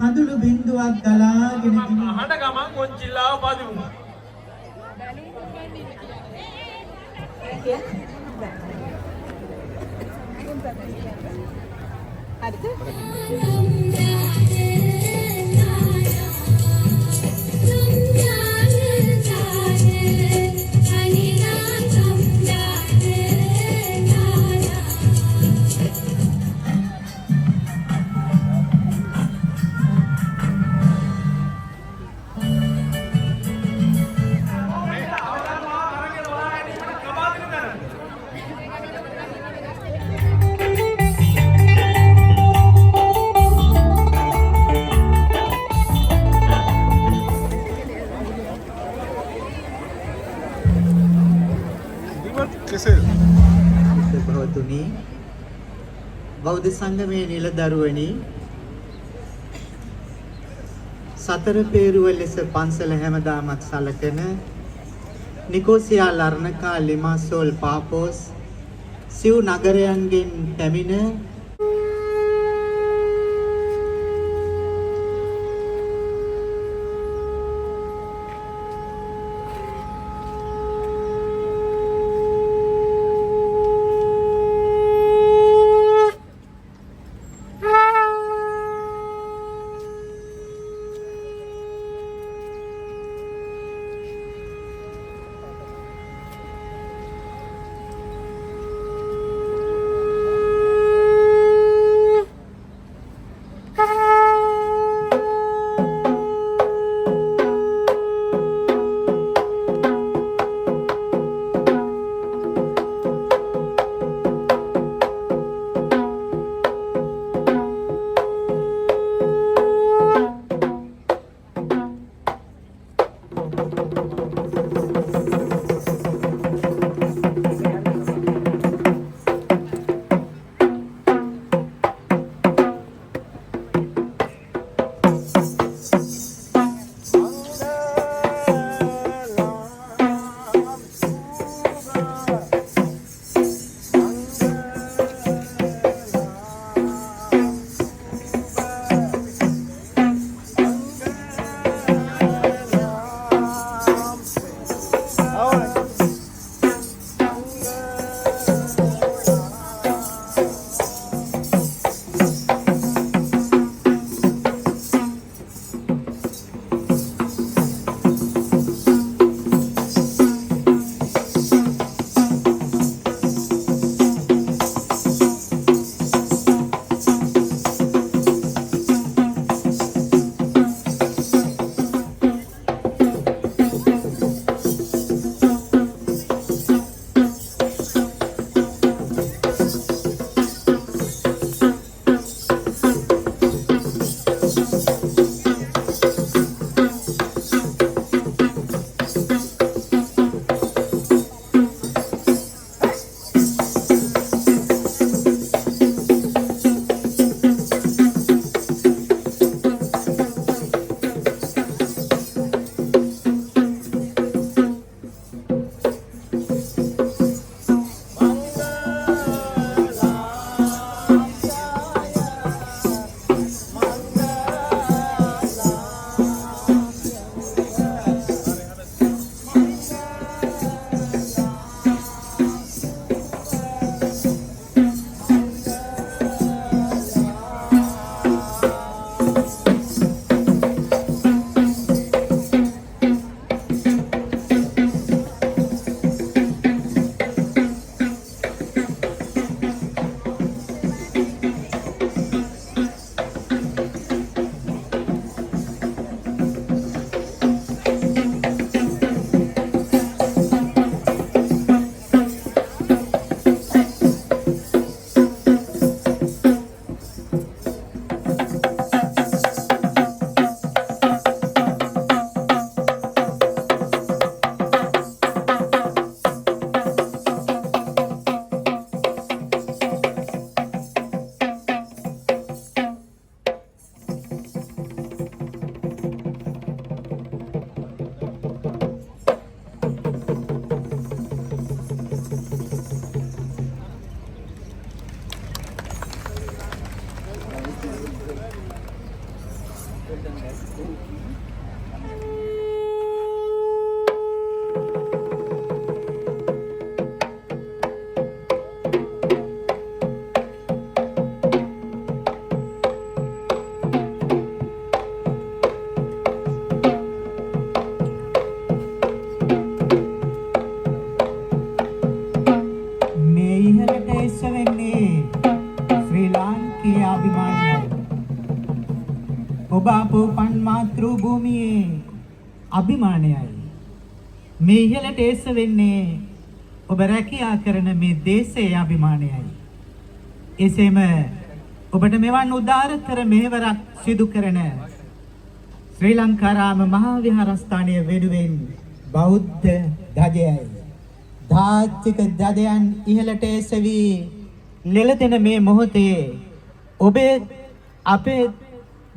කඳුළු බින්දුවක් ගලාගෙන අහන ගමන් කොන්චිල්ලාව පදිමු. භවතුනි බෞද්ධ සංගමයේ නිලදරුවනි සතර පේරුව ලෙස පන්සල හැමදාමත් සලකන නිකෝසියා ලර්ණකා ලිමාසෝල් පාපෝස් සිව් නගරයන්ගෙන් පැමිණ මේ ඉහළට එසවෙන්නේ ශ්‍රී ලාංකීය අභිමානයයි. ඔබ අපෝ පන් මාතෘ භූමියේ අභිමානයයි. මේ ඉහළට එසවෙන්නේ ඔබ රැකියා කරන මේ දේශයේ අභිමානයයි. එසේම ඔබට මෙවන් උදාරතර මෙහෙවරක් සිදු කරන ශ්‍රී ලංකාරාම මහා විහාරස්ථානය වෙනුවෙන් බෞද්ධ ධජයයි. ධාර්මික ධජයන් ඉහළට එසවි ලෙලදෙන මේ මොහොතේ ඔබේ අපේ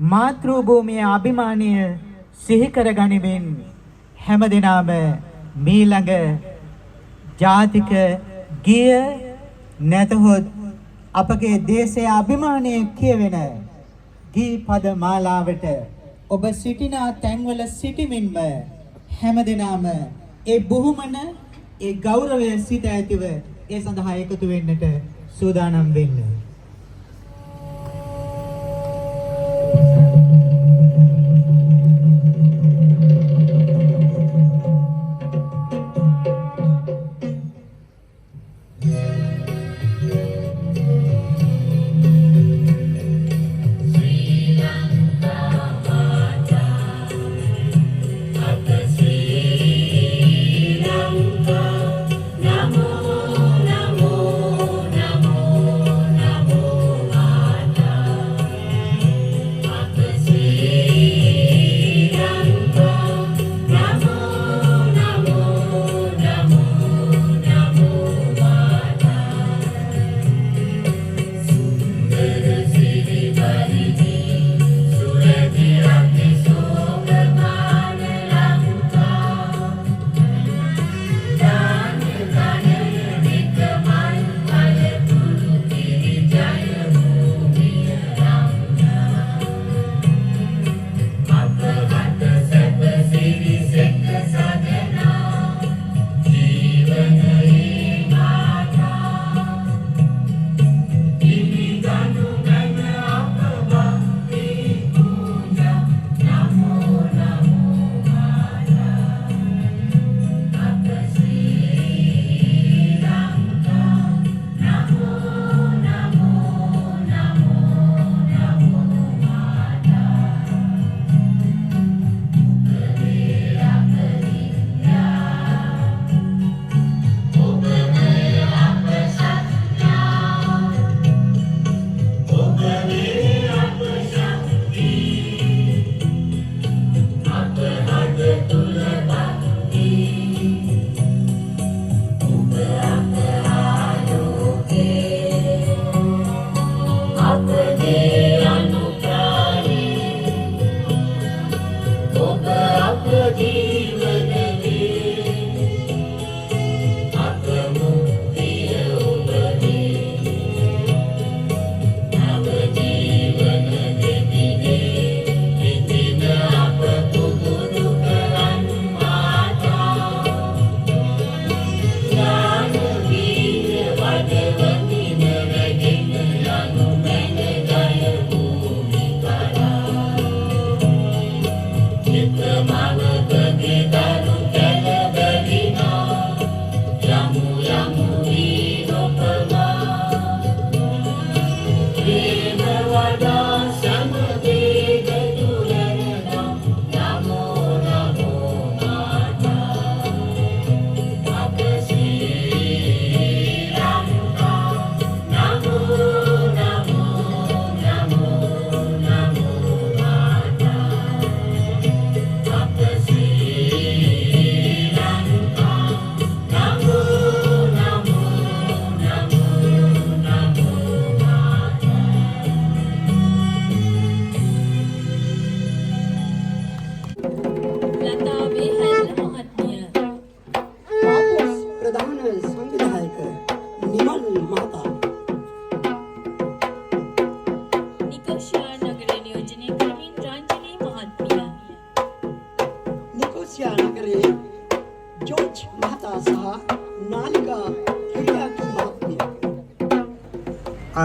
මාතෘ භූමියේ අභිමානය සිහි කර ගනිමින් හැමදෙනාම මීළඟ ජාතික ගිය නැතහොත් අපගේ දේශයේ අභිමානය කියවෙන ගී පද මාලාවට ඔබ සිටිනා තැන්වල සිටිමින්ම හැමදෙනාම ඒ බුහුමන ඒ ගෞරවය සිත ඇතිව ඒ සඳහා එකතු වෙන්නට සූදානම් වෙන්න. Namo, namo, namo, namo.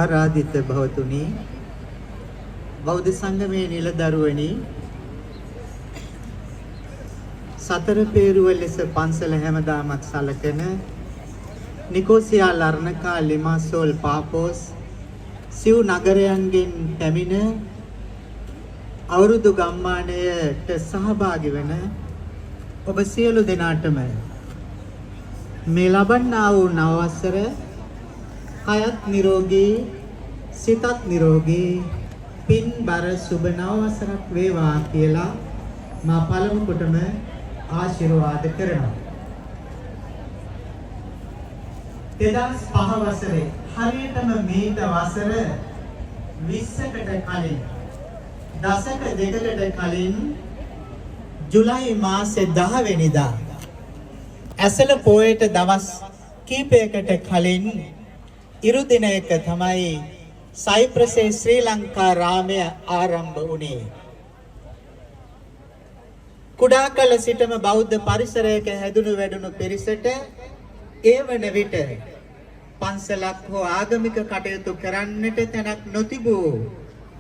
ආරාධිත භවතුනි, බෞද්ධ සංගමේ නිලදරුවනි, සතර පේරුව ලෙස පන්සල හැමදාමත් සලකන නිකෝසියා ලර්ණකා ලිමාසෝල් පාපෝස් සිව් නගරයන්ගෙන් පැමිණ අවුරුදු ගම්මානයට සහභාගී වන ඔබ සියලු දෙනාටම මේ ලබන්නා වූ නව වසර කයත් නිරෝගී සිතත් නිරෝගී පින්බර සුබ නව වසරක් වේවා කියලා මා පළමු කොටම ආශිර්වාද කරනවා. 2005 වසරේ හරියටම මේට වසර 20කට කලින් දශක දෙකකට කලින් ජුලයි මාසේ 10 වෙනිදා ඇසළ පොයට දවස් කීපයකට කලින් ඉරු දිනයක තමයි සයිප්‍රසයේ ශ්‍රී ලංකා රාමය ආරම්භ වුණේ. කුඩා කල සිටම බෞද්ධ පරිසරයක හැදුණු වැඩුණු පිරිසට ඒ වන විට පන්සලක් හෝ ආගමික කටයුතු කරන්නට තැනක් නොතිබූ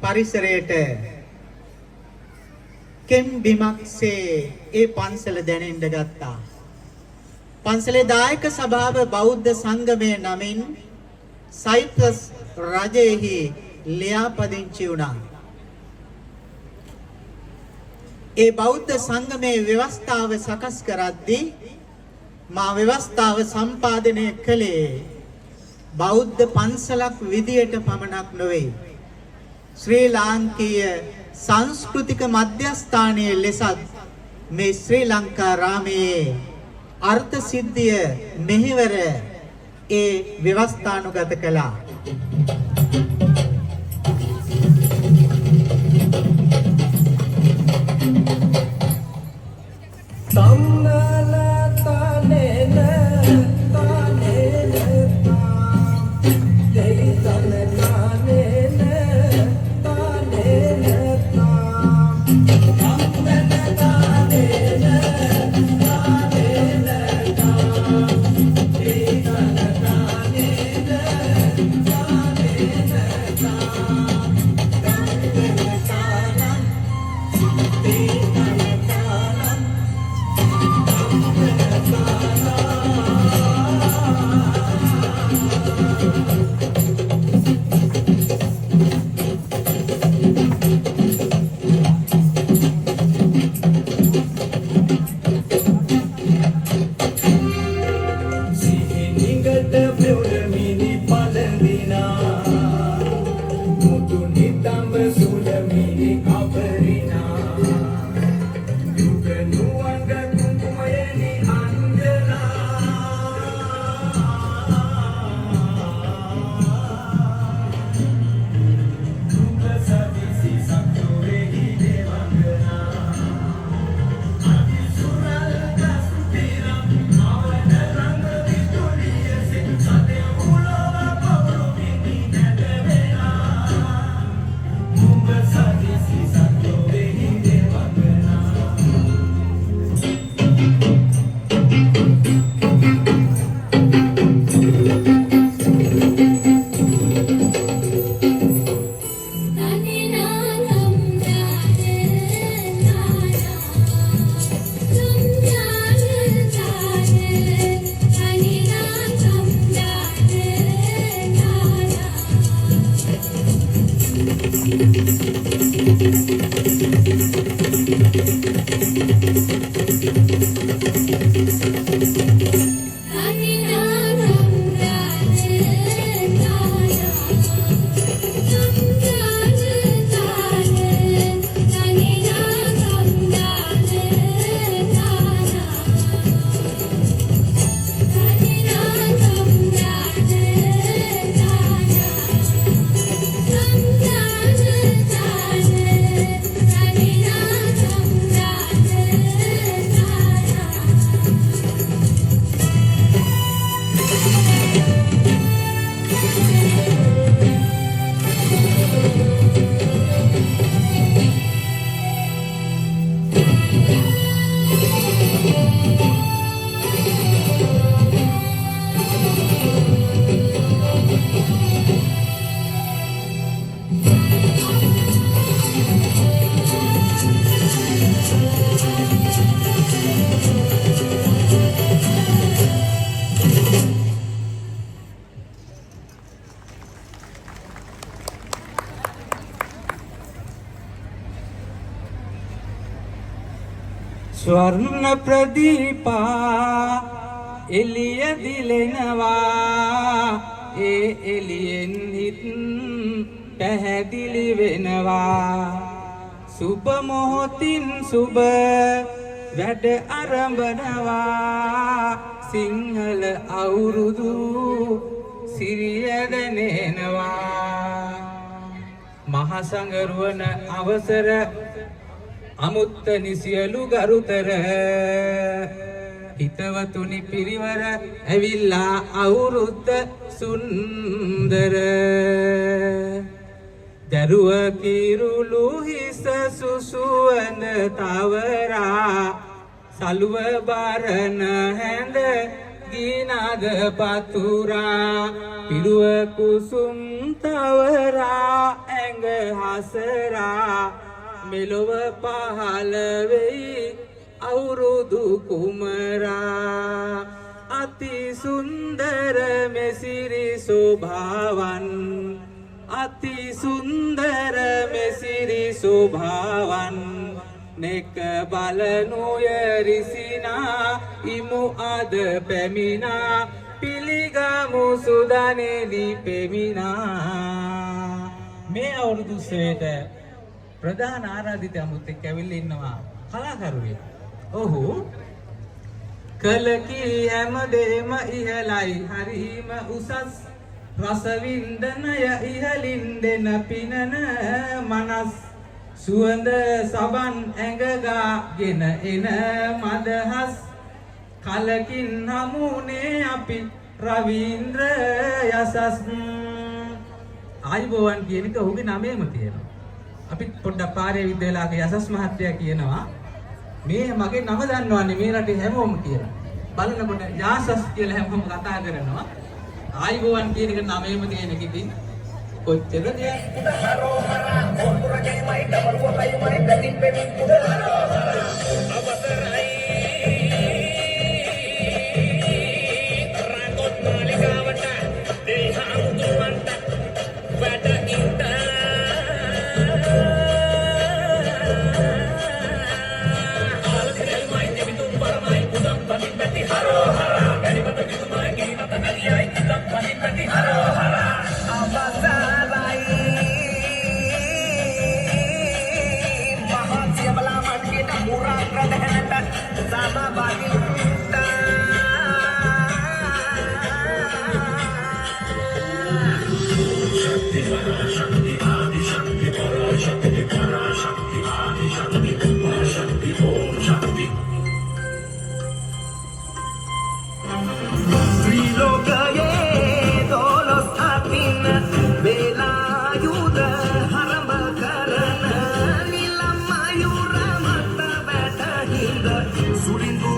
පරිසරයට කෙම් බිමක්සේ ඒ පන්සල දැනෙන්න ගත්තා. පන්සලේ දායක සභාව බෞද්ධ සංගමය නමින් සයිප්‍රස් රජයෙහි ලියාපදිංචි වුණා. ඒ බෞද්ධ සංගමේ ව්‍යවස්ථාව සකස් කරද්දී මා ව්‍යවස්ථාව සම්පාදනය කළේ බෞද්ධ පන්සලක් විදියට පමණක් නොවේ. ශ්‍රී ලාංකීය සංස්කෘතික මධ්‍යස්ථානයේ ලෙසත් මේ ශ්‍රී ලංකා රාමයේ අර්ථ සිද්ධිය මෙහෙවර ඒ ව්‍යවස්ථානුගත කළා. ස්වර්ණ ප්‍රදීපා එළිය දිලෙනවා ඒ එළියෙන් හිත් පැහැදිලි වෙනවා සුබ මොහොතින් සුබ වැඩ අරඹනවා සිංහල අවුරුදු සිරිය දැනෙනවා මහසඟරුවන අවසර අමුත්තනි සියලු ගරුතර හිතවතුනි පිරිවර ඇවිල්ලා අවුරුද්ද සුන්දර දරුව කිරුළු හිස සුසුවන තවරා සලුව බරන හැඳ ගිනාද පතුරා පිරුව කුසුම් තවරා ඇඟ හසරා මෙලොව පහළ වෙයි අවුරුදු කුමරා අති සුන්දර මෙසිරි සෝභාවන් අති සුන්දර මෙසිරි සෝභාවන් නෙක බලනුය රිසිනා ඉමු අද පැමිණා පිළිගමු සුදනෙලි පෙමිණා මේ අවුරුදු උත්සවයට ප්‍රධාන ආරාධිත අමුත්තෙක් ඇවිල්ලා ඉන්නවා කලාකරුවෙක්. ඔහු කලකී හැමදේම ඉහළයි හරිම උසස් රස වින්දනය ඉහළින් දෙන පිනන මනස් සුවඳ සබන් ඇඟගාගෙන එන මදහස් කලකින් හමුනේ අපි රවීන්ද්‍ර යසස් ආයිබෝවන් කියන එක ඔහුගේ නමේම තියෙනවා. අපි පොඩ්ඩක් පාරේ විද්‍යාලයක යසස් මහත්තයා කියනවා මේ මගේ නම දන්නවන්නේ මේ රටේ හැමෝම කියලා. බලනකොට යාසස් කියලා හැමෝම කතා කරනවා. ආයිබෝවන් කියන එක නමේම තියෙන එක ඉතින් කොච්චර දෙයක් හරෝහරා මොතුරගේ මයි ඩබල් වලයි මයි බැටින් බැටින් හරෝහරා අවතරයි රාගොත් මාලිගාවට දෙහාමුදුරන්ට වැඩ ඉන්න ආලකේ මයි දෙවිතුන් පරමයි උදම් batting බැටි හරෝහරා බැරිමත කිතුමයි ගිනත නදියයි උදම් batting බැටි හරෝහරා sama bagi kita Shakti Para Shakti Adi Shakti Para Shakti Para Shakti Adi Shakti Para Shakti Om Shakti Sri Lokaye Dolos Atin Bela Yuda Haram Karana Nilam Mayura Mata Beta Hinda Surindu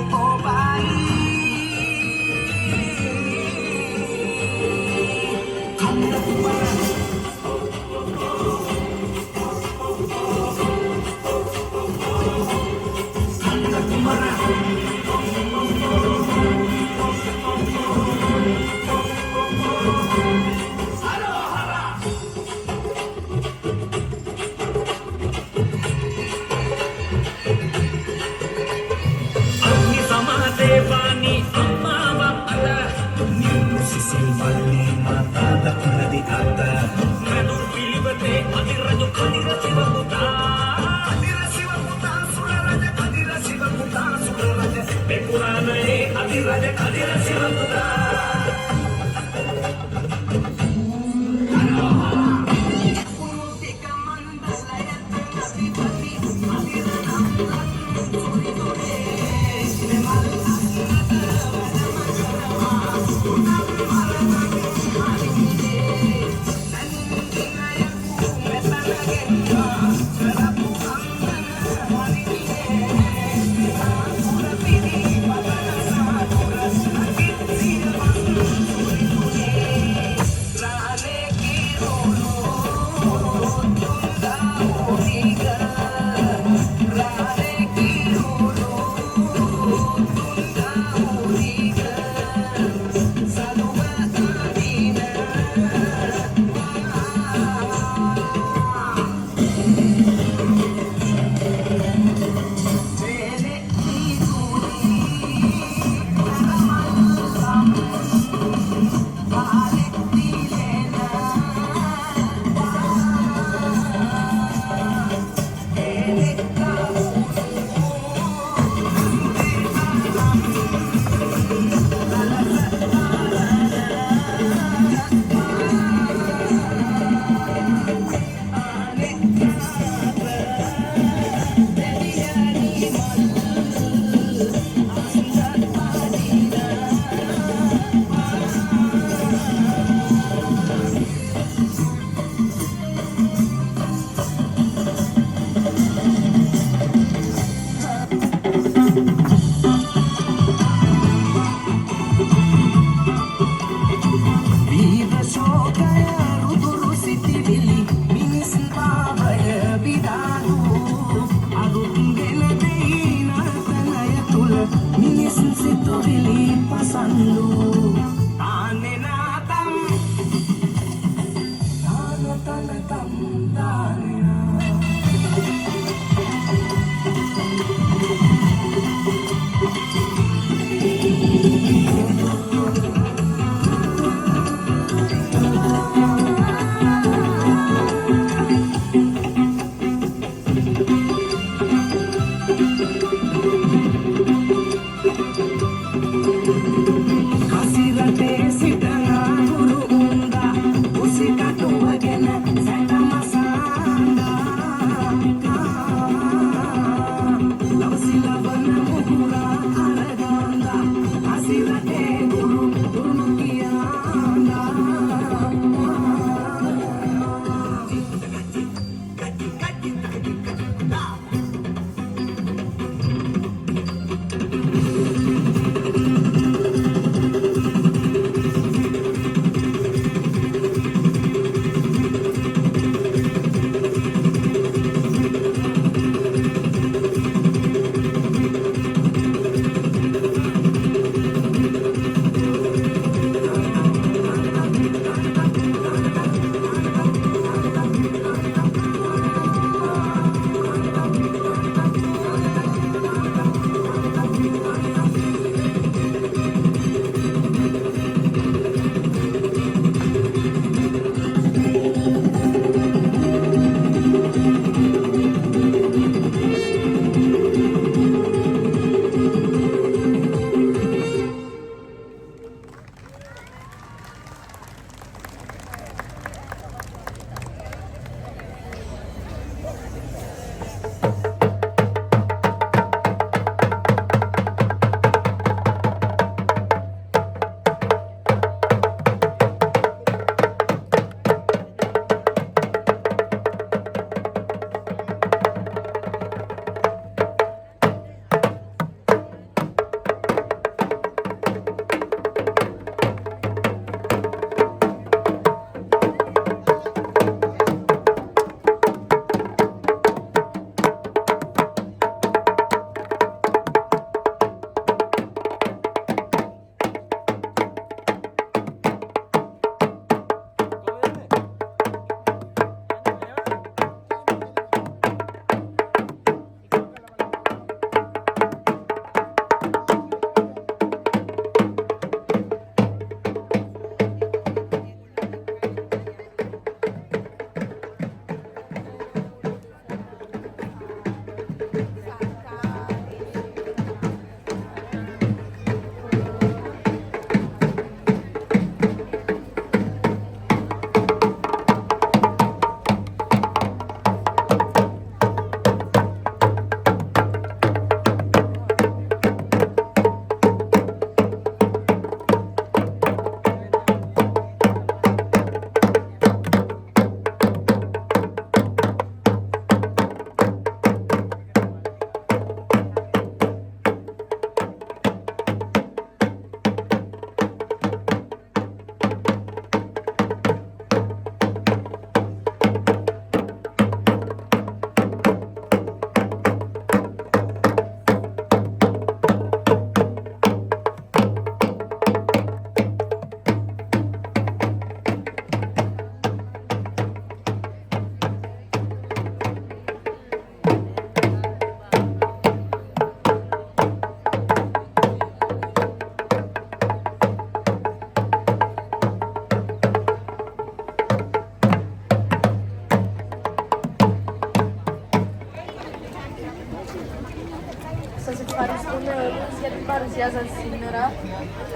Siasa Sinora,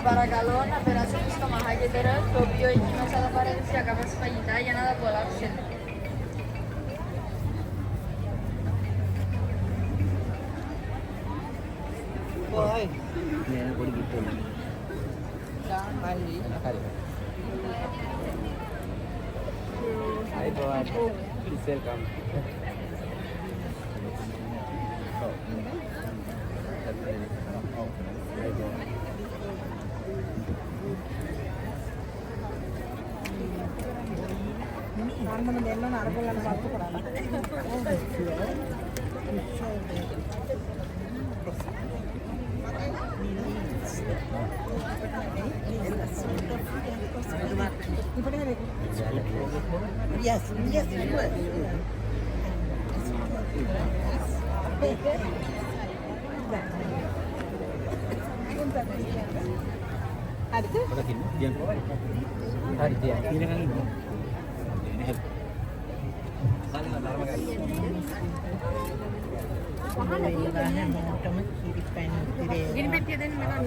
Baragalona, operaciones como Hagedera, Tokio y China a Valencia, acabas fallida y nada por la opción. Yes, yes, sure. Gini peti din naman.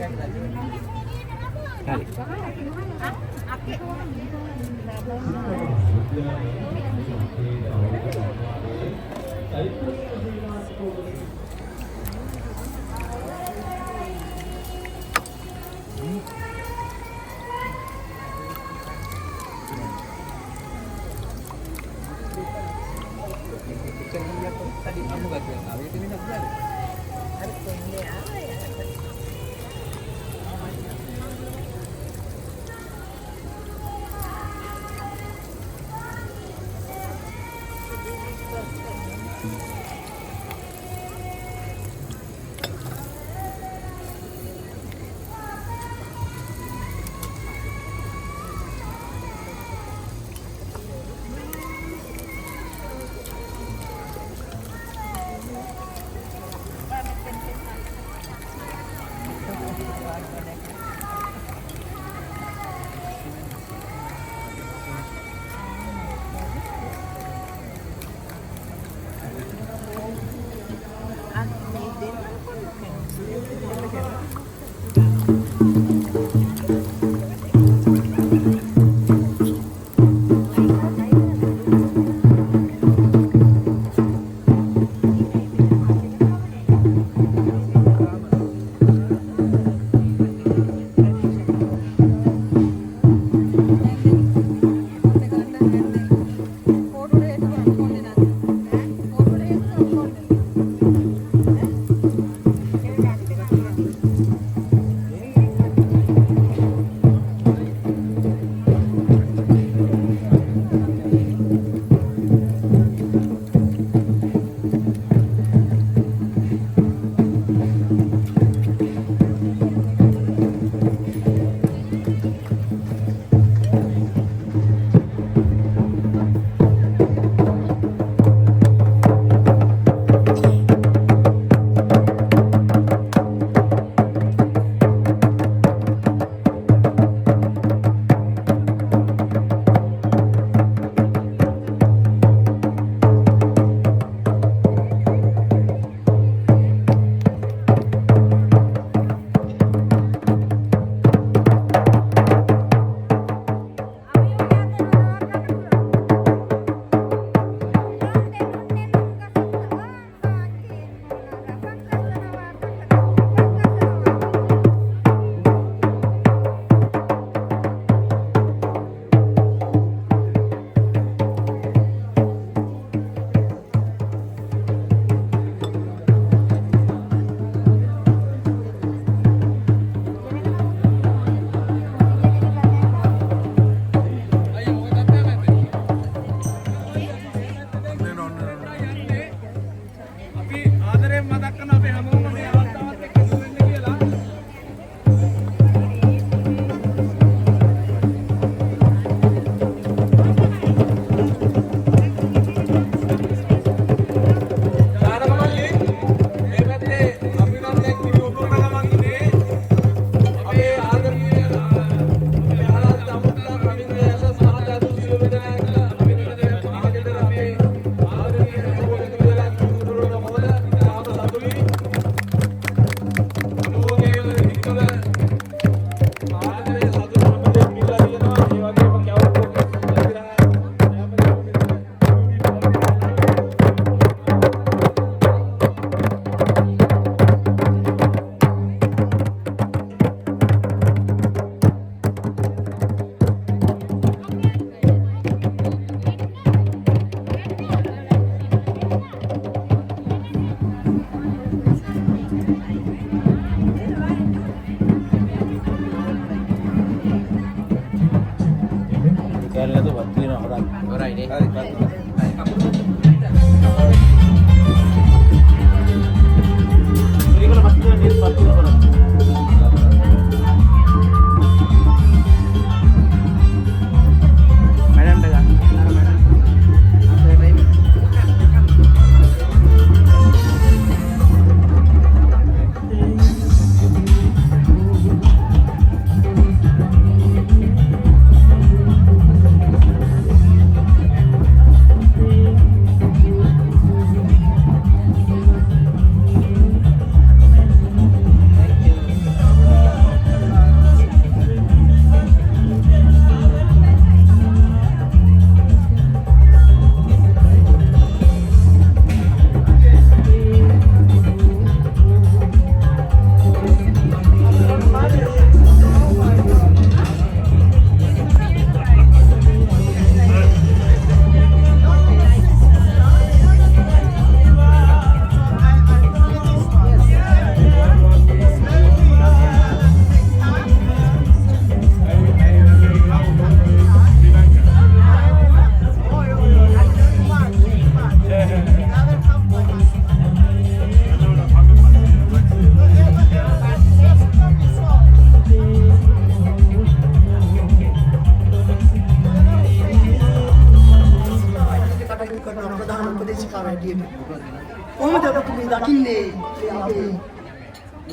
කොහොමද ඔබ මේ දකින්නේ මේ අපේ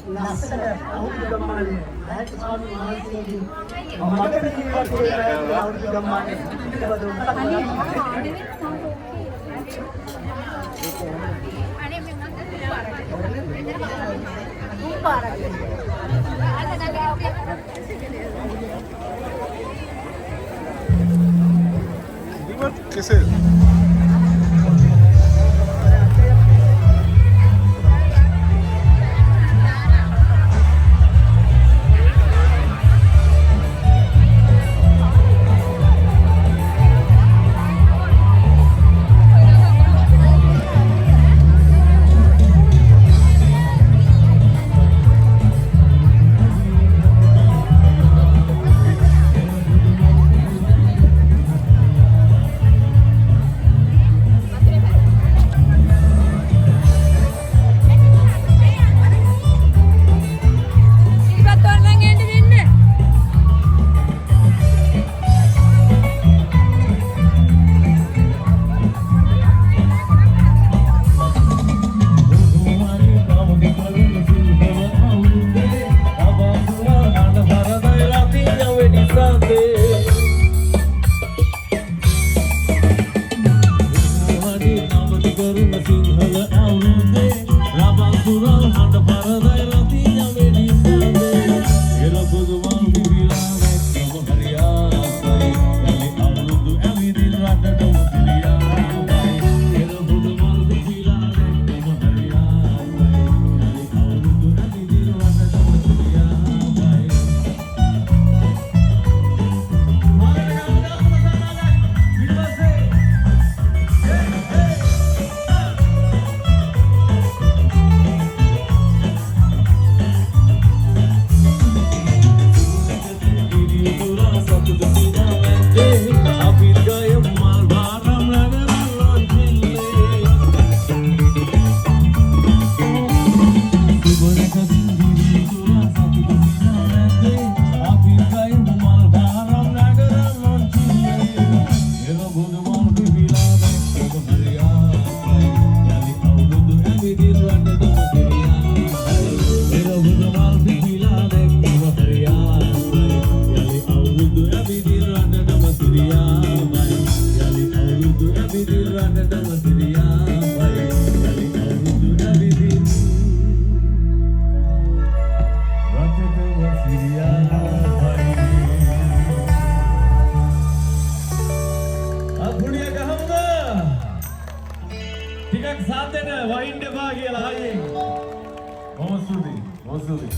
ලස්සන අවුරුදු ගම්මානේ ඇහැට ස්වාමීන් වහන්සේගේ මඟ පිළිවෙලට අවුරුදු ගම්මානේ පිටවද कैसे ටිකක් සාත් දෙන්න වහින්න එපා කියලා අයියේ. මොහොත සුදී.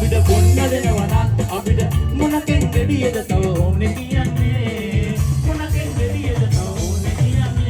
අපිට බොන්න දෙනවා නම් අපිට මොනකෙන් දෙවියද තව ඕනේ කියන්නේ මොනකෙන් දෙවියද තව ඕනේ කියන්නේ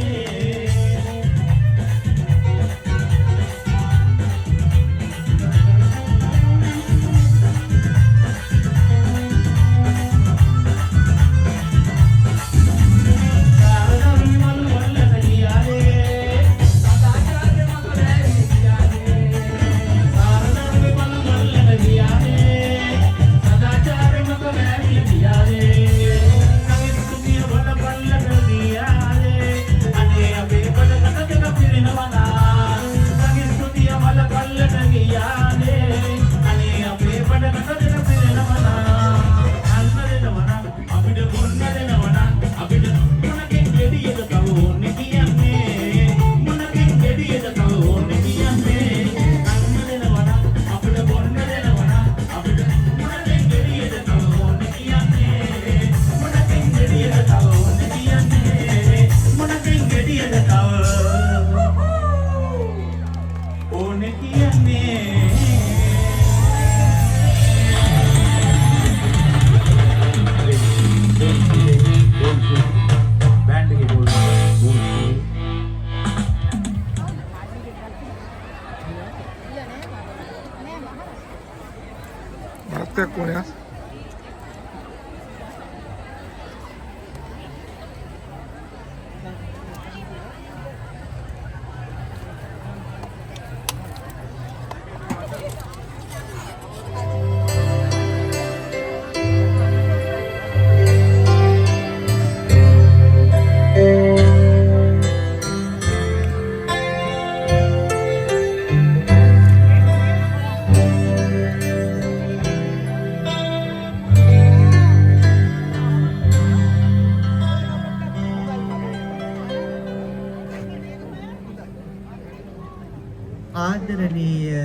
ආදරණීය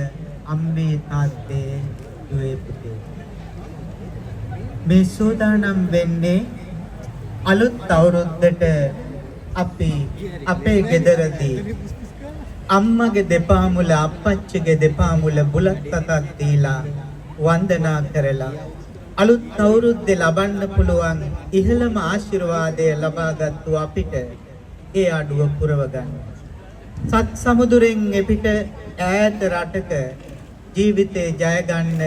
අම්මේ තාත්තේ දුවේ පුතේ මේ සෝදානම් වෙන්නේ අලුත් අවුරුද්දට අපි අපේ ගෙදරදී අම්මගේ දෙපා මුල අප්පච්චිගේ දෙපා මුල බුලත් අතක් දීලා වන්දනා කරලා අලුත් අවුරුද්දේ ලබන්න පුළුවන් ඉහළම ආශිර්වාදය ලබාගත්තු අපිට ඒ අඩුව පුරව ගන්න. සත් සමුදුරෙන් එපිට ඈත රටක ජීවිතේ ජය ගන්න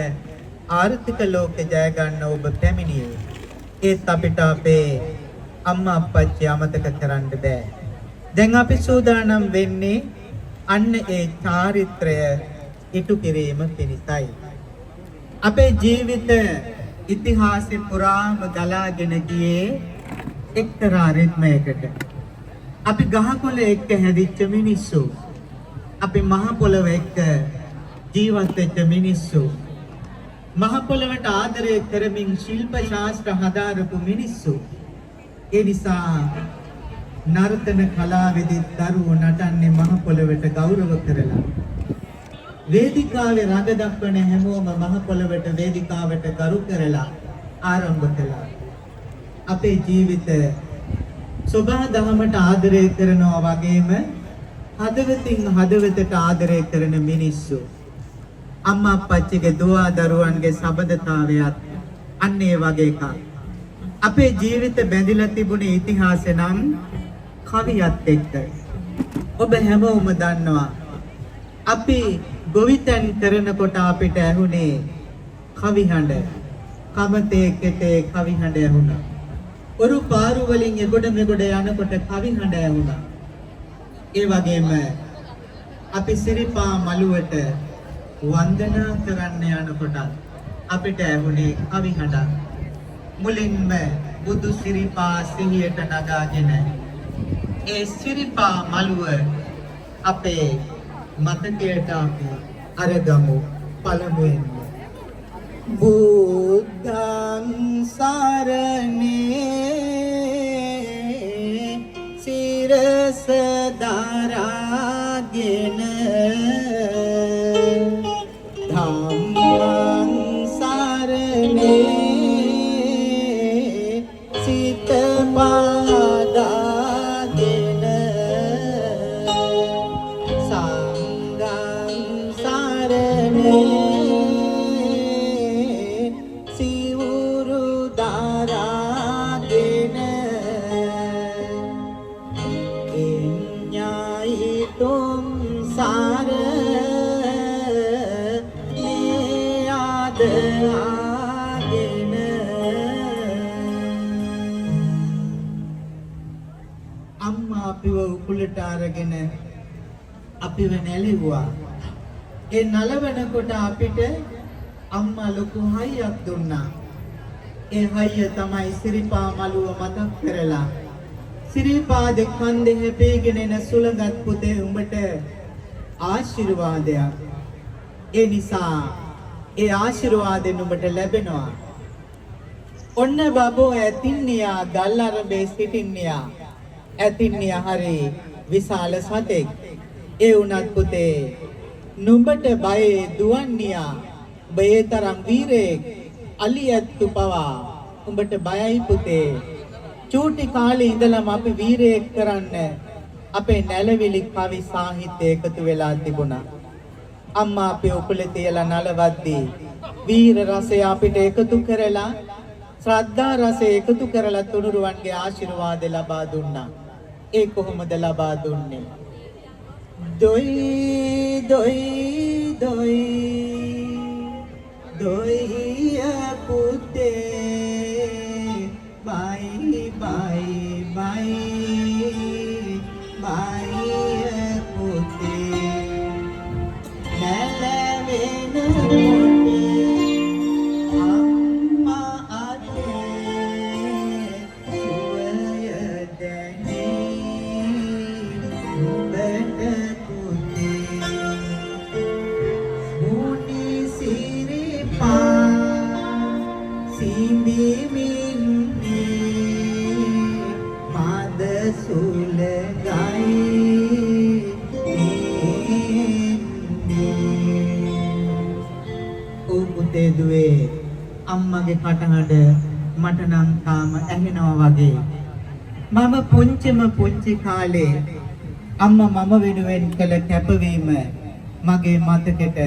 ආර්ථික ලෝකේ ජය ගන්න ඔබ පැමිණියේ. ඒත් අපිට අපේ අම්මා අප්පච්චි අමතක කරන්න බෑ. දැන් අපි සූදානම් වෙන්නේ අන්න ඒ චාරිත්‍රය ඉටු කිරීම පිණිසයි. අපේ ජීවිත ඉතිහාසෙ පුරාම ගලාගෙන ගියේ එක්තරා රිද්මයකට. අපි ගහකොළ එක්ක හැදිච්ච මිනිස්සු. අපි මහ පොළව එක්ක ජීවත් වෙච්ච මිනිස්සු. මහ පොළවට ආදරය කරමින් ශිල්ප ශාස්ත්‍ර හදාරපු මිනිස්සු. ඒ නිසා නර්තන කලාවේදී දරුවෝ නටන්නේ මහ පොළවට ගෞරව කරලා. වේදිකාවේ රඟ දක්වන හැමෝම මහ පොළවට වේදිකාවට ගරු කරලා ආරම්භ කළා. අපේ ජීවිත සෝභා දහමට ආදරය කරනවා වගේම හදවතින් හදවතට ආදරය කරන මිනිස්සු. අම්මා අප්පච්චිගේ දුව දරුවන්ගේ සබඳතාවයත් අන්න ඒ වගේ එකක්. අපේ ජීවිත බැඳිලා තිබුණේ ඉතිහාසෙ නම් කවියත් එක්ක. ඔබ හැමෝම දන්නවා අපි ගොවිතැන් කරනකොට අපිට ඇහුනේ කවි හඬ. කමතේ කෙතේ කවි හඬ ඇහුණා. ඔරු පාරු වලින් එගොඩ මෙගොඩ යනකොට කවි හඬ ඇහුණා. ඒ වගේම අපි සිරිපා මළුවට වන්දනා කරන්න යනකොට අපිට ඇහුනේ කවි හඬ. මුලින්ම බුදු සිරිපා සිහියට නගාගෙන ඒ සිරිපා මළුව අපේ මතකයට අපි අරගමු පළමුවෙන්. බුද්ධං සරණේ සිරස දරාගෙන ධම්මං සරණේ සිත පාදාගෙන සංඝං සරණේ සංසාර මේ ආදආගෙන අම්මා අපිව උකුලට අරගෙන අපිව නැලෙව්වා. ඒ නලවනකොට අපිට අම්මා ලොකු හයියක් දුන්නා. ඒ හයිය තමයි සිරිපා මළුව මතක් කරලා සිරිපා දෙකන් දෙහ පේගෙන එන සුලගත් පුතේ උඹට ආශිර්වාදයක්. ඒ නිසා ඒ ආශිර්වාදෙන් උඹට ලැබෙනවා. ඔන්න බබෝ ඇතින්නියා ගල් අරබේ සිටින්නියා. ඇතින්නියා හරි විශාල සතෙක්. ඒ උනත් පුතේ නුඹට බය දුවන්නියා. බයේ තරම් වීරයෙක් අලියත්තු පවා උඹට බයයි පුතේ. චූටි කාලේ ඉඳලම අපි වීරයෙක් කරන්න අපේ නැලවිලි කවි සාහිත්‍ය එකතු වෙලා තිබුණා. අම්මා අපේ උකුලේ තියලා නලවද්දී වීර රසය අපිට එකතු කරලා ශ්‍රද්ධා රසය එකතු කරලා තුනුරුවන්ගේ ආශිර්වාද ලබා දුන්නා. ඒ කොහොමද ලබා දුන්නේ? දොයි දොයි දොයි දොයි පුතේ බයි බයි බයි බයි පුතේ නැලවෙන අම්මා අතේ සුවය දැනේ ඔබට පුතේ මුනි සිරිපා සිඹිමින්නේ මද සුලගයි පුතේ දුවේ අම්මගේ කටහඬ මට නම් තාම ඇහෙනවා වගේ. මම පුංචි කාලේ අම්මා මම වෙනුවෙන් කළ කැපවීම මගේ මතකෙට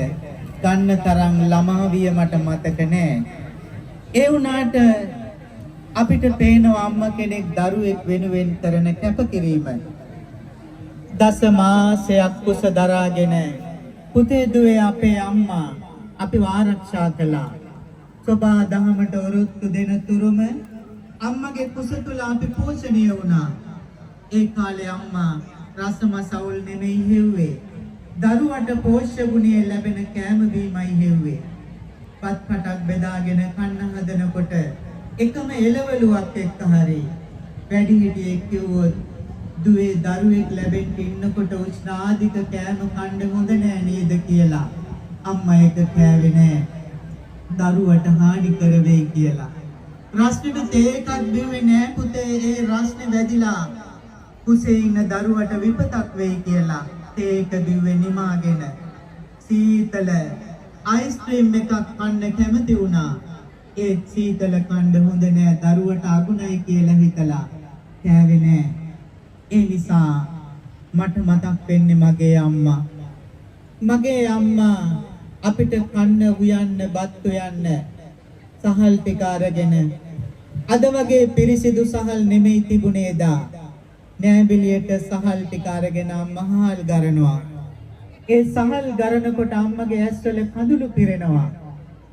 ගන්න තරම් ළමා විය මට මතක නෑ. ඒ වුණාට අපිට පේනවා අම්මා කෙනෙක් දරුවෙක් වෙනුවෙන් කරන කැපකිරීම. දස මාසයක් කුස දරාගෙන පුතේ දුවේ අපේ අම්මා අපිව ආරක්ෂා කළා. සබා දහමට ඔරොත්තු දෙන තුරුම අම්මගේ කුස තුල අපි පෝෂණය වුණා. ඒ කාලේ අම්මා රසමසවුල් නෙමෙයි හෙව්වේ. දරුවට පෝෂ්‍ය ගුණය ලැබෙන කෑම බීමයි හෙව්වේ. පත් පටක් බෙදාගෙන කන්න හදනකොට එකම එළවලුවක් එක්ක හරි වැඩිහිටියෙක් කිව්වොත් දුවේ දරුවෙක් ලැබෙන්න ඉන්නකොට උෂ්ණාධික කෑම කන්න හොඳ නෑ නේද කියලා අම්මා ඒක කෑවේ නෑ. දරුවට හානි කරවෙයි කියලා. රස්නෙට තේ එකක් බිව්වේ නෑ පුතේ. ඒ රස්නේ වැදිලා කුසේ ඉන්න දරුවට විපතක් වෙයි කියලා තේ එක බිව්වේ නිමාගෙන. සීතල අයිස්ක්‍රීම් එකක් කන්න කැමති වුණා. ඒ සීතල කන්න හොඳ නෑ දරුවට අගුණයි කියලා හිතලා කෑවේ නෑ. ඒ නිසා මට මතක් වෙන්නේ මගේ අම්මා. මගේ අම්මා අපිට කන්න උයන්න බත් උයන්න සහල් ටික අරගෙන අද වගේ පිරිසිදු සහල් නෙමෙයි තිබුණේ එදා. නෑඹිලියට සහල් ටික අරගෙන අම්මා හාල් ගරනවා. ඒ සහල් ගරනකොට අම්මගේ ඇස්වල කඳුළු පිරෙනවා.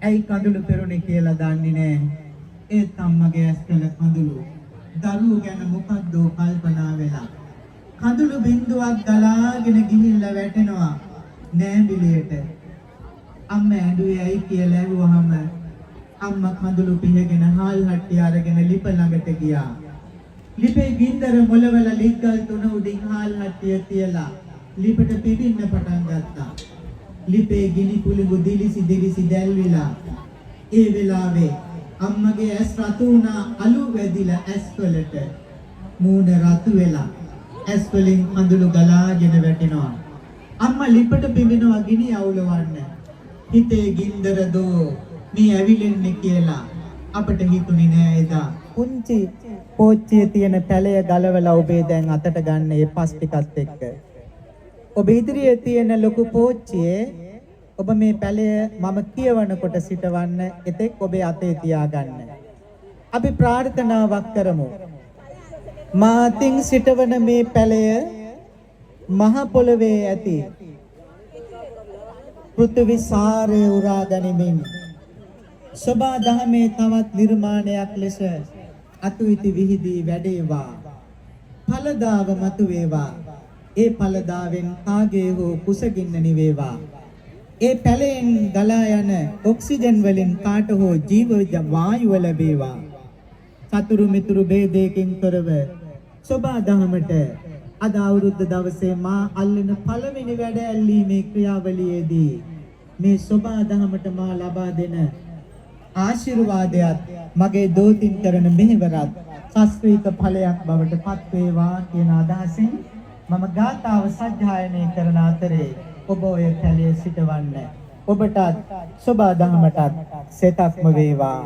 ඇයි කඳුළු පිරුණේ කියලා දන්නේ නෑ. ඒත් අම්මගේ ඇස්වල කඳුළු. දරුවෝ ගැන මොකක්ද කල්පනා වෙලා. කඳුළු බින්දුවක් ගලාගෙන ගිහිල්ලා වැටෙනවා නෑඹිලියට. අම්මා ඇඬුවේ ඇයි කියලා ඇහුවාම අම්මා කඳුළු පිහගෙන හාල් හට්ටිය අරගෙන ලිප ළඟට ගියා. ලිපේ ගින්දර මොලවල ලිග්ගල් තුන උඩින් හාල් හට්ටිය තියලා ලිපට පිබින්න පටන් ගත්තා. ලිපේ ගිනි කුළුඟු දිලිසි දැල්විලා. ඒ වෙලාවේ අම්මගේ ඇස් රතු වුණා. අලු වැදිලා ඇස් වලට මූණ රතු වෙලා ඇස් වලින් කඳුළු ගලාගෙන වැටෙනවා. අම්මා ලිපට පිබිනවා ගිනි අවුලවන්න. හිතේ ගින්දර දෝ මේ ඇවිලෙන්නේ කියලා අපිට හිතුනේ නෑ එදා. පුංචි පෝච්චියේ තියෙන පැලය ගලවලා ඔබේ දැන් අතට ගන්න ඒ පස් ටිකත් එක්ක. ඔබ ඉදිරියේ තියෙන ලොකු පෝච්චියේ ඔබ මේ පැලය මම කියවනකොට සිටවන්න එතෙක් ඔබේ අතේ තියාගන්න. අපි ප්‍රාර්ථනාවක් කරමු. මාතින් සිටවන මේ පැලය මහ පොළවේ ඇති පෘථිවි සාරය උරා ගනිමින් සබා දහමේ තවත් නිර්මාණයක් ලෙස අතුයිති විහිදී වැඩේවා. ඵලදාව මතු වේවා. ඒ ඵලදාවෙන් කාගේ හෝ කුසගින්න නිවේවා. ඒ පැලයෙන් ගලා යන ඔක්සිජන් වලින් කාට හෝ ජීවජ වායුව ලැබේවා. සතුරු මිතුරු ભેදයකින් තොරව සබා දහමට අද අවුරුද්ද දවසේ මා අල්ලන පළවෙනි වැඩ ඇල්ලීමේ ක්‍රියාවලියේදී මේ සබා දහමට මා ලබා දෙන ආශිර්වාදයක් මගේ දෝතින් කරන මෙහෙවරත් ශාස්ත්‍රීය ඵලයක් බවට පත් වේවා කියන අදහසින් මම ගාථාව සජ්ජායනය කරන අතරේ ඔබ ඔය කැලේ සිටවන්න. ඔබටත් සබා දහමටත් සෙතක්ම වේවා.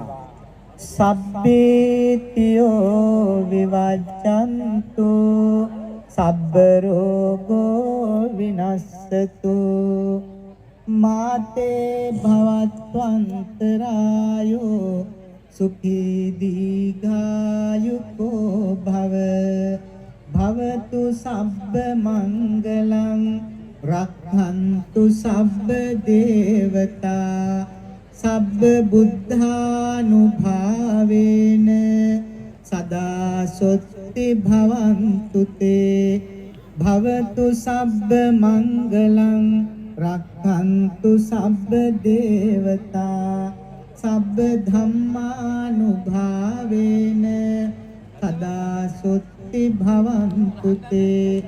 සබ්බේතියෝ විවජ්ජන්තු සබ්බ රෝගෝ විනස්සතු මාතේ භවත්වන්තරායෝ සුඛී දීඝායුකෝ භව භවතු සබ්බ මංගලං රක්ඛන්තු සබ්බ දේවතා සබ්බ බුද්ධානුභාවේන සදා සොත්ති භවන්තු තේ භවතු සබ්බ මංගලං රක්ඛන්තු සබ්බ දේවතා සබ්බ ධම්මානුභාවේන සදා සොත්ති භවන්තු තේ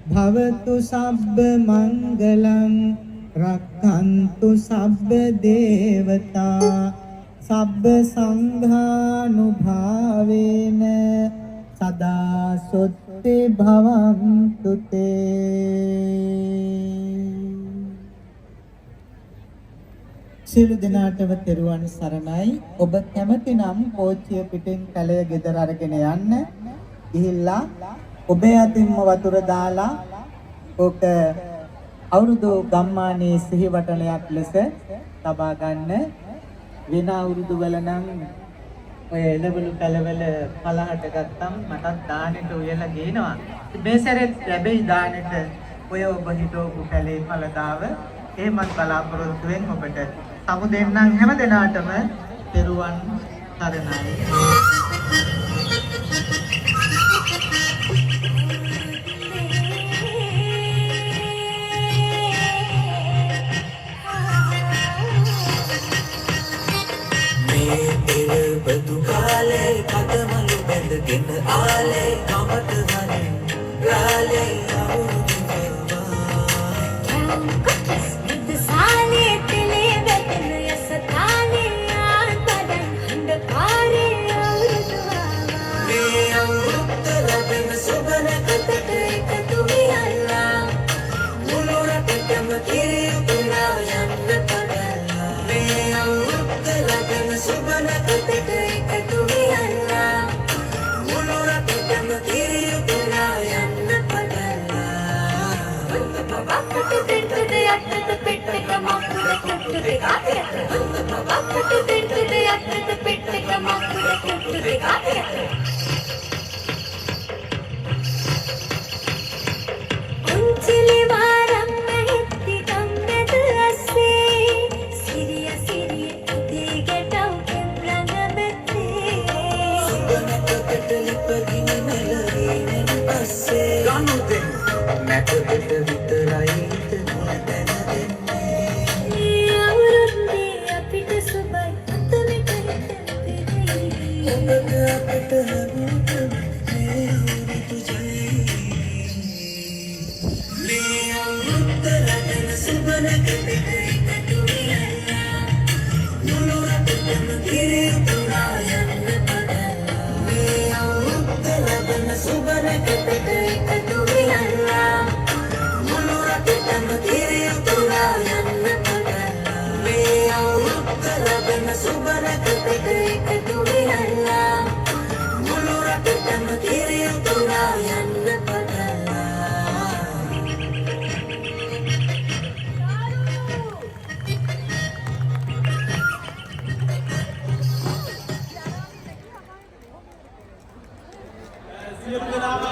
භවතු සබ්බ මංගලං රක්ඛන්තු සබ්බ දේවතා සබ්බ සංඝානුභාවේන සදා සොත්ති භවන්තු තේ. සියලු දෙනාටම තෙරුවන් සරණයි. ඔබ කැමති නම් කෝච්චිය පිටින් කැලය ගෙදර අරගෙන යන්න. ගිහිල්ලා ඔබේ අතින්ම වතුර දාලා ඕක අවුරුදු ගම්මානයේ සිහිවටනයක් ලෙස තබා ගන්න. වෙන අවුරුදු වල නම් ඔය එළවලු කලවල පලහට ගත්තම් මටත් දානෙට උයලා ගේනවා. මේ සැරේ ලැබෙයි දානෙට ඔය ඔබ හිටවපු කැලේ පළදාව. එහෙමත් බලාපොරොත්තුෙන් ඔබට සමු දෙන්නම් හැම දිනාටම පෙරුවන් සරණයි. බදු කාලේ කදමලු බැඳගෙන ආලේ කමට හරින් රාලේ අවුරුදු සියලු දෙනාම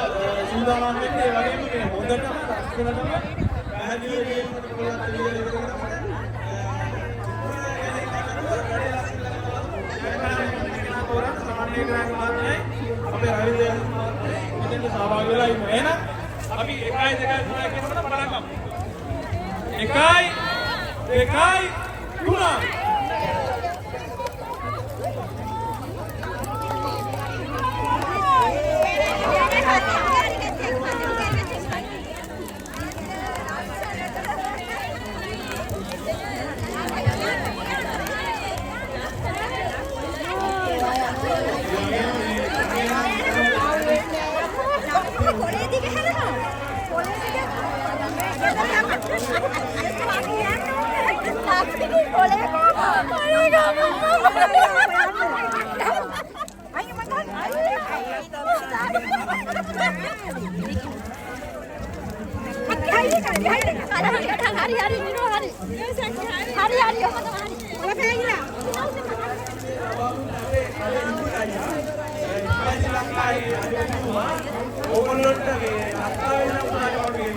සූදානම් වෙන්න ඒ වගේම මේ හොඳටම ලස්සනටම පැහැදිලි වීමකට පුළුවන් රාමණේකරන් මහත්මයායි අපේ රවින්ද්‍ර මහත්මයායි මෙතෙන්ට සහභාගී වෙලා ඉන්නවා. එහෙනම් අපි 1 2 3 කියනකොට පටන් ගමු. 1 2 3 ඕගොල්ලන්ට මේ අත්තා වෙන උනාට වගේ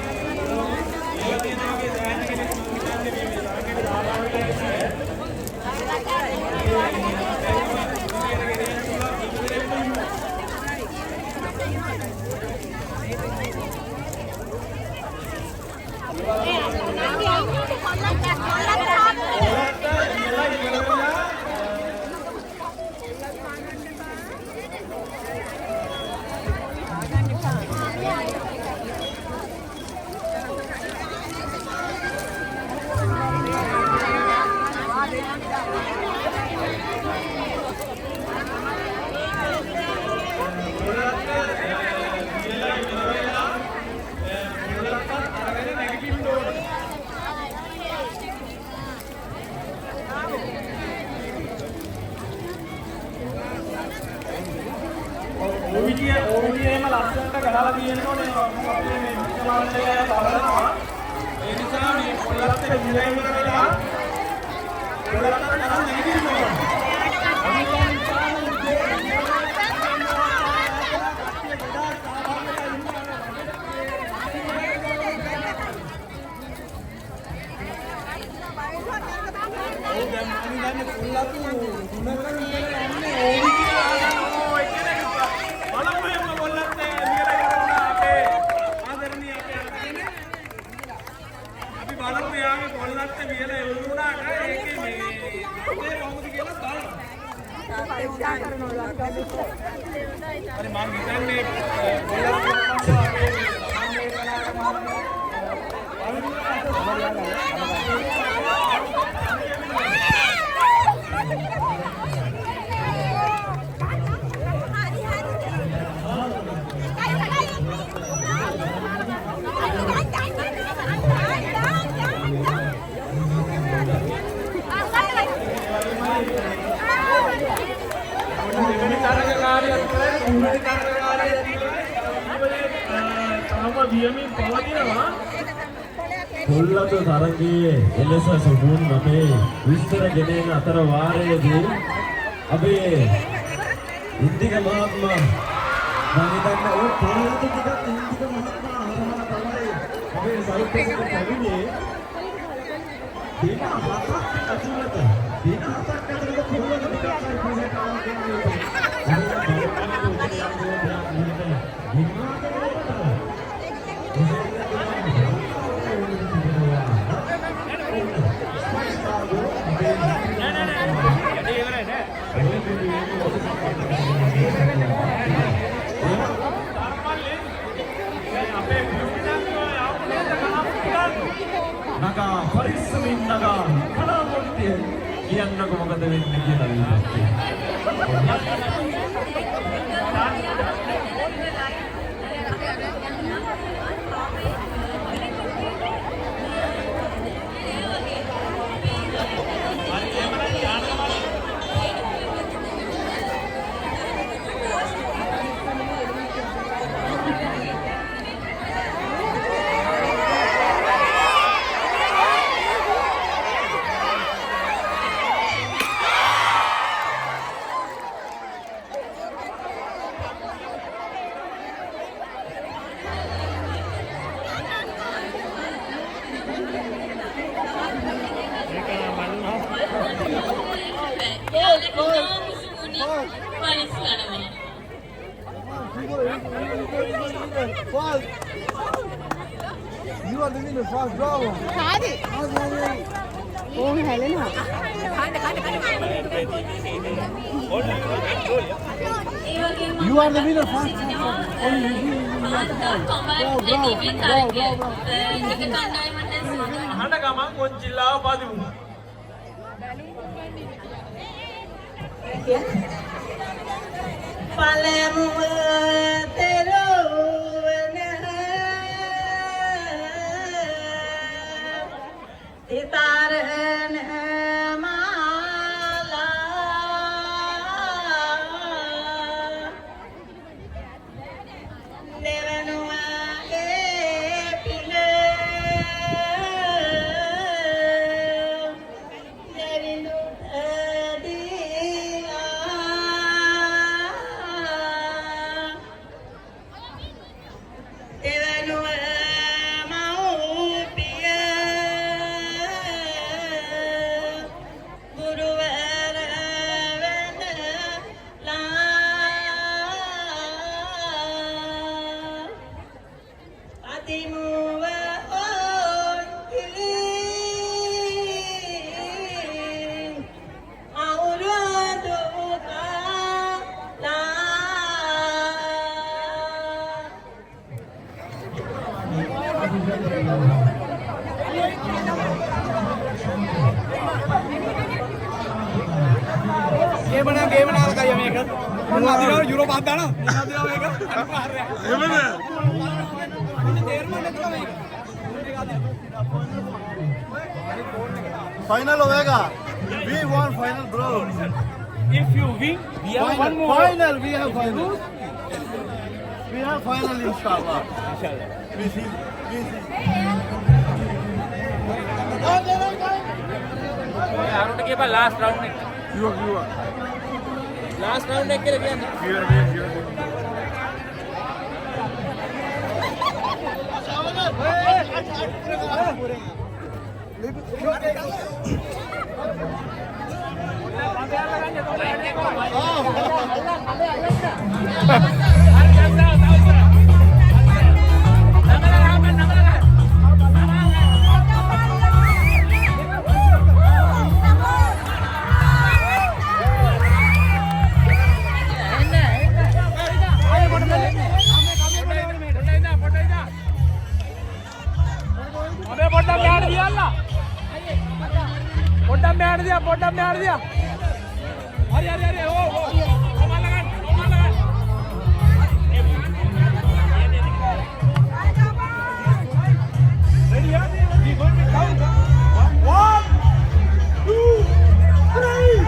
ඉතින් තියෙනවාගේ සෑහෙන කෙනෙක් ඉන්නේ මේ ළඟට දාලා ඕවිඩියේම ලස්සනට ගහලා තියෙනෝනේ අපේ මේ විශ්වවිද්‍යාලය බලනවා. ඒ නිසා මේ පොළොත් එක දිලයින් කරලා පොළොත් එක ගහලා නැගිටිනවා. පොල්ලතු තරගයේ එලෙස සුබුන් අපේ විස්තර ගෙනෙන අතර වාරයේදී අපේ ඉන්දික මහත්මයා මම හිතන්නේ ඔය පොල්ලතු ටිකක් ඉන්දික මහත්මයා අරමන තමයි අපේ සයිට් එකට පැමිණේ දින 7ක් ඇතුළත පොල්ලතු ටිකක් සයිට් නගා පරිස්සමින් නගා කලාපොට්ටිය කියන්නකො මොකද වෙන්නේ කියලා විදිහට. පරිස්සමයි. You are the winner, fast, bravo. ඕන් හැලෙනවා. You are the winner, fast. අහන්න ගමන් කොච්චිල්ලාව පදිමු. පළමුව තෙරුවන තිතරන මාලා දෙවනුව ඒ පිළ දෙවිඳු දෙවනුව මව්පිය ගුරුවර වැඳලා අතිමුව ඔත්තිලි අවුරුදු කාලා ගේම නාලකය මේක. මොනවද දිනවල යුරෝ 5 දානවා. මොනවද දිනවල මේක? එහෙමද? Final, Omega. We won final, bro. If you win, we have one more. Final, we have final. We have final, inshallah. We see. අරුන්ට කියපන් last round එක. You are. last round එක කියලා කියන්නේ. පොඩ්ඩක් මෙහාට දියා. හරි. ඕ. කොමල්ල ගන්න. Ready? We going to count. 1, 2, 3.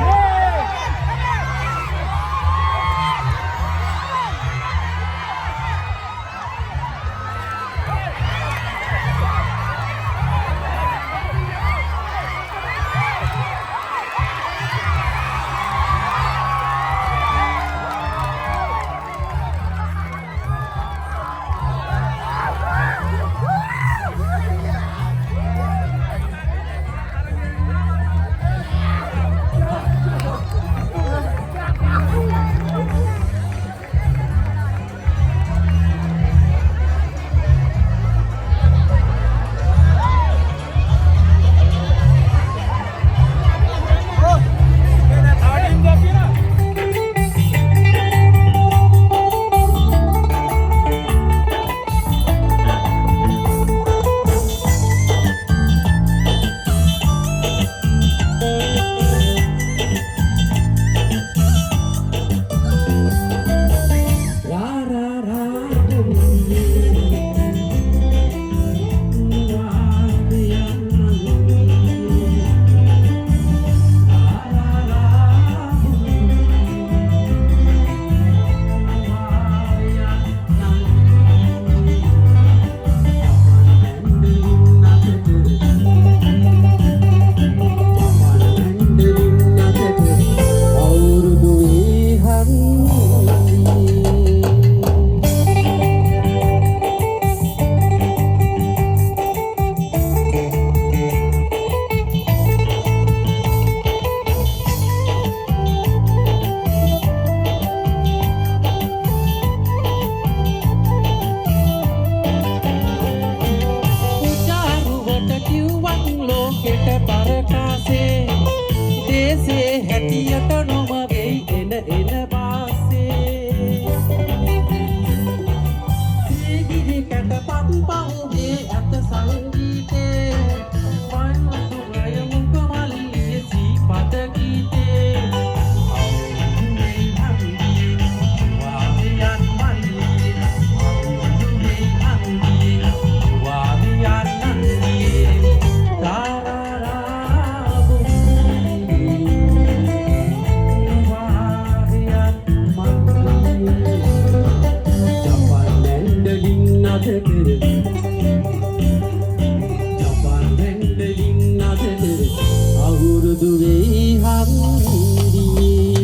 අවුරුදු වෙයි හන්දියේ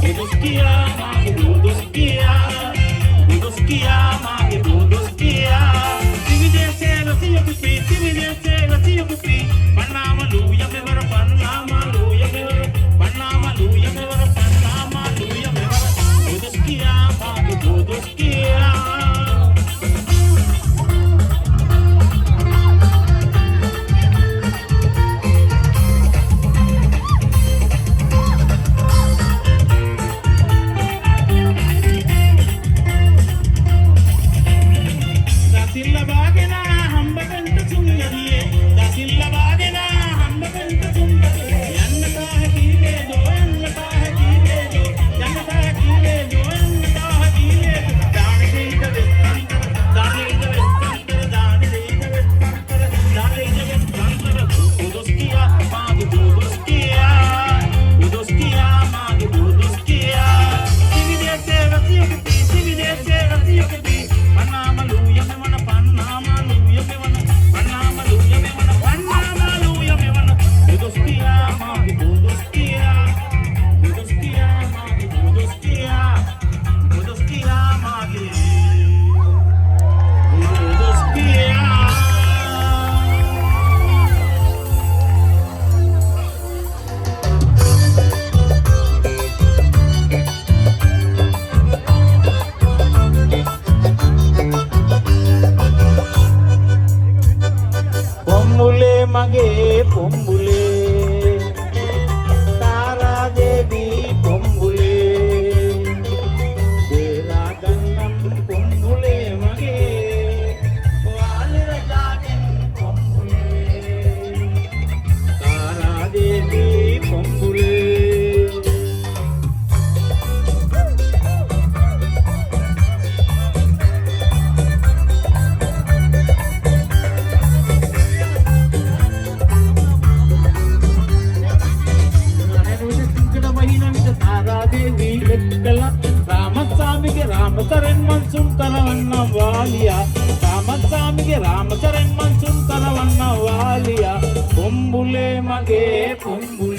බුදුස් කියා මාගේ බුදුස් කියා බුදුස් කියා මාගේ බුදුස් කියා ත්‍රිවිධයේ රසිය කුපි ත්‍රිවිධයේ රසිය කුපි පන්නාමලුය මෙවර පන්නාමලුය මෙවර පන්නාමලුය මෙවර පන්නාමලුය මෙවර බුදුස් කියා මාගේ බුදුස් කියා මගේ පොම්බුලේ තාරා දේවී පොම්බුලේ දේලා ගන්නම් පොම්බුලේ මගේ වාලි රජාගෙන් පොම්බුලේ තාරා දේවී පොම්බුලේ రామచరణ్ మన్సున్ తలవన్న వాలియా రామస్వామికి రామచరణ్ మన్సున్ తలవన్న వాలియా పొంబులే మగే పొంబులే